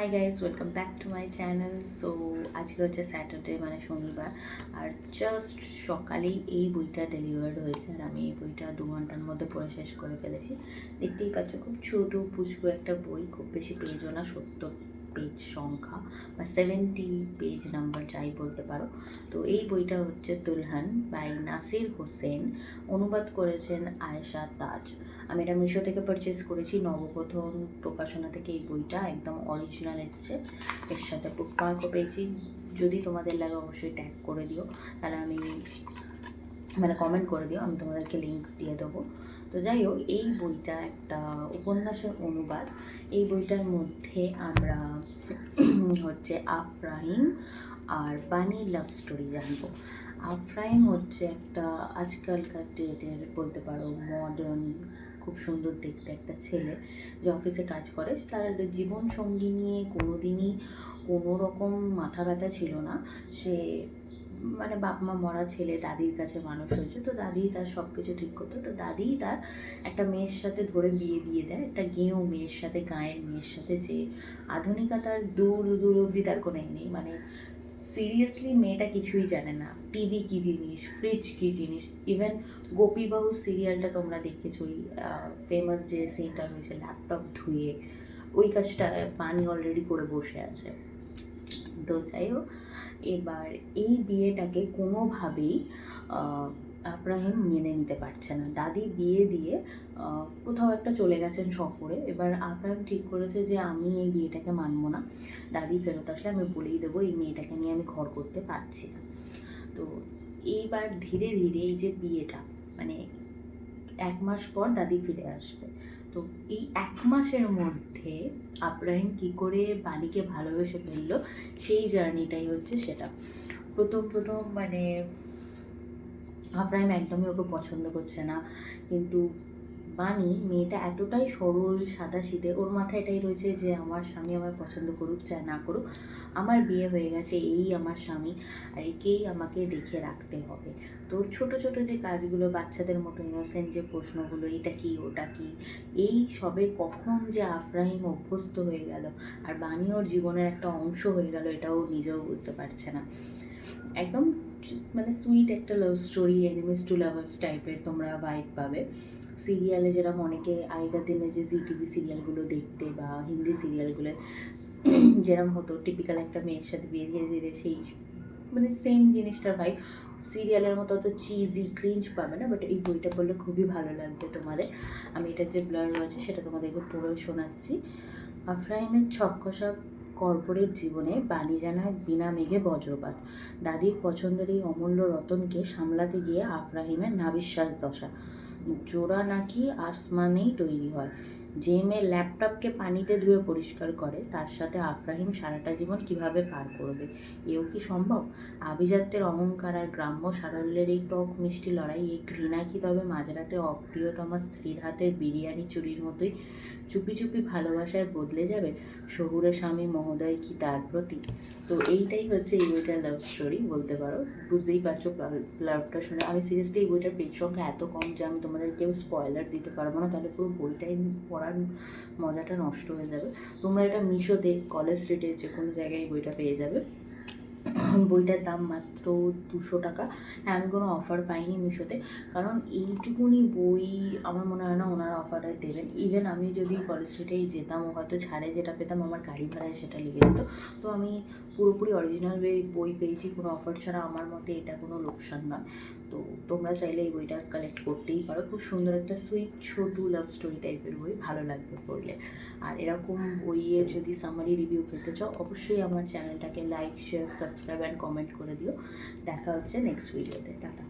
Hi guys, welcome back to my channel. So আজকে হচ্ছে Saturday, মানে শনিবার। আর জাস্ট সকালেই এই বইটা ডেলিভার্ড হয়েছে, আর আমি এই বইটা 2 ঘন্টার মধ্যে পড়ে শেষ করে ফেলেছি। দেখতেই পাচ্ছ, খুব ছোটো পুচকু একটা বই, খুব বেশি পেজও না, 70 পেজ সংখ্যা বা 70 পেজ নাম্বার যাই বলতে পারো। তো এই বইটা হচ্ছে দুলহান বাই নাসির হোসেন, অনুবাদ করেছেন আয়েশা তাজ। আমি এটা মিশো থেকে পারচেস করেছি, নবপ্রথম প্রকাশনা থেকে এই বইটা একদম অরিজিনাল এসছে। এর সাথে বুকমার্কও পেয়েছি। যদি তোমাদের লাগে অবশ্যই ট্যাগ করে দিও, তাহলে আমি কমেন্ট করে দিও, আমি তোমাদেরকে লিঙ্ক দিয়ে দেবো। তো যাই হোক, এই বইটা একটা উপন্যাসের অনুবাদ। এই বইটার মধ্যে আমরা হচ্ছে আফরাহিম আর বানির লাভ স্টোরি জানবো। আফরাহিম হচ্ছে একটা আজকালকার ডেটের বলতে পারো মডার্ন, খুব সুন্দর দেখতে একটা ছেলে, যে অফিসে কাজ করে। তার জীবন সঙ্গী নিয়ে কোনো দিনই কোনো রকম মাথা ব্যথা ছিল না। সে বাপ মা মরা ছেলে, দাদির কাছে মানুষ হয়েছে, তো দাদি তার সব কিছু ঠিক করতো। তো দাদি তার একটা মেয়ের সাথে ধরে বিয়ে দিয়ে দেয়, একটা গেঁয়ো মেয়ের সাথে, গাঁয়ের মেয়ের সাথে, যে আধুনিকতার দূর দূর অবধি তার কোনো নেই। সিরিয়াসলি মেয়েটা কিছুই জানে না, টিভি কী জিনিস, ফ্রিজ কী জিনিস। ইভেন গোপীবাবু সিরিয়ালটা তোমরা দেখেছো, ওই ফেমাস যে সিনটা রয়েছে ল্যাপটপ ধুয়ে, ওই কাজটা পানি অলরেডি করে বসে আছে। তো যাই হোক, এবার এই বিয়েটাকে কোনোভাবেই আব্রাহিম মেনে নিতে পারছে না। দাদি বিয়ে দিয়ে কোথাও একটা চলে গেছেন সফরে। এবার আব্রাহিম ঠিক করেছে যে আমি এই বিয়েটাকে মানবো না, দাদি ফেরত আসলে আমি বলেই দেবো এই মেয়েটাকে নিয়ে আমি ঘর করতে পারছি না। তো এইবার ধীরে ধীরে এই যে বিয়েটা, 1 মাস পর দাদি ফিরে আসবে। তো এই 1 মাসের মধ্যে আব্রাহিম কী করে বালিকে ভালোবেসে ফেললো, সেই জার্নিটাই হচ্ছে সেটা। প্রথম আব্রাহিম একদমই ওকে পছন্দ করছে না, কিন্তু বানি মেয়েটা এতটাই সরল সাদাসিধে, ওর মাথায় এটাই রয়েছে যে আমার স্বামী আমায় পছন্দ করুক চাই না করুক, আমার বিয়ে হয়ে গেছে, এই আমার স্বামী, আর একেই আমাকে দেখে রাখতে হবে। তো ছোট ছোট যে কাজগুলো, বাচ্চাদের মতো ইনোসেন্ট যে প্রশ্নগুলো, এটা কি ওটা কি, এই সবে কখন যে আব্রাহিম অভ্যস্ত হয়ে গেল আর বানি ওর জীবনের একটা অংশ হয়ে গেল, এটাও নিজেও বুঝতে পারছে না। একদম সুইট একটা love story, enemies to lovers টাইপের তোমরা ভাইব পাবে। সিরিয়ালে যেরকম অনেকে আগেকার দিনে যে জি টিভি সিরিয়ালগুলো দেখতে বা হিন্দি সিরিয়ালগুলো যেরকম হতো, টিপিক্যাল একটা মেয়ের সাথে বিয়ে ধীরে ধীরে সেই সেম জিনিসটার ভাই। সিরিয়ালের মতো অত চিজি ক্রিঞ্জ পাবে না, বাট এই বইটা পড়লে খুবই ভালো লাগবে তোমাদের। আমি এটার যে ব্লার আছে সেটা তোমাদেরকে পড়েও শোনাচ্ছি। আফরাহিমের ছক্কশা কর্পোরেট জীবনে বানি যেন এক বিনা মেঘে বজ্রপাত। দাদির পছন্দের এই অমূল্য রতনকে সামলাতে গিয়ে আফরাহিমের নাবিশ্বাস দশা। জোড়া নাকি আসমানেই তৈরি হয়। যে মেয়ে ল্যাপটপকে পানিতে ধুয়ে পরিষ্কার করে, তার সাথে আফরাহিম সারাটা জীবন কিভাবে পার করবে, এও কি সম্ভব? আভিজাত্যের অহংকার আর গ্রাম্য সারল্যের এই টক মিষ্টি লড়াই, এই ঘৃণা কি তবে মাঝরাতে অপ্রিয়তমা স্ত্রীর হাতের বিরিয়ানি চুরির মতোই চুপি চুপি ভালোবাসায় বদলে যাবে? শহুরে স্বামী মহোদয় কি তার প্রতি? তো এইটাই হচ্ছে এই বইটার লাভ স্টোরি বলতে পারো। বুঝতেই পারছো লাভটা শুনে। আমি সিরিয়াসলি এই বইটার পেজ সংখ্যা এত কম যে আমি তোমাদেরকে স্পয়লার দিতে পারবো না, তাহলে পুরো বইটাই পড়ার মজাটা নষ্ট হয়ে যাবে। তোমরা এটা মিশোতে, কলেজ স্ট্রিটে যে কোনো জায়গায় বইটা পেয়ে যাবে। বইটার দাম মাত্র 200 টাকা। হ্যাঁ, আমি কোনো অফার পাইনি মিশোতে, কারণ এইটুকুনি বই আমার মনে হয় না ওনারা অফারে দেবেন। ইভেন আমি যদি কলেজ স্ট্রিটেই যেতাম, হয়তো ছাড়ে যেটা পেতাম আমার গাড়ি ভাড়ায় সেটা লেগে যেত। তো আমি পুরোপুরি অরিজিনাল বই পেয়েছি, কোনো অফার ছাড়া। আমার মতে এটা কোনো লোকসান নয়। তো তোমরা চাইলে এই বইটা কালেক্ট করতেই পারো। খুব সুন্দর একটা সুইট ছোট লাভ স্টোরি টাইপের বই, ভালো লাগবে পড়লে। আর এরকম বইয়ের যদি সামারি রিভিউ পেতে চাও, অবশ্যই আমার চ্যানেলটাকে like, share, subscribe and comment করে দিও। দেখা হচ্ছে নেক্সট ভিডিওতে। টাটা।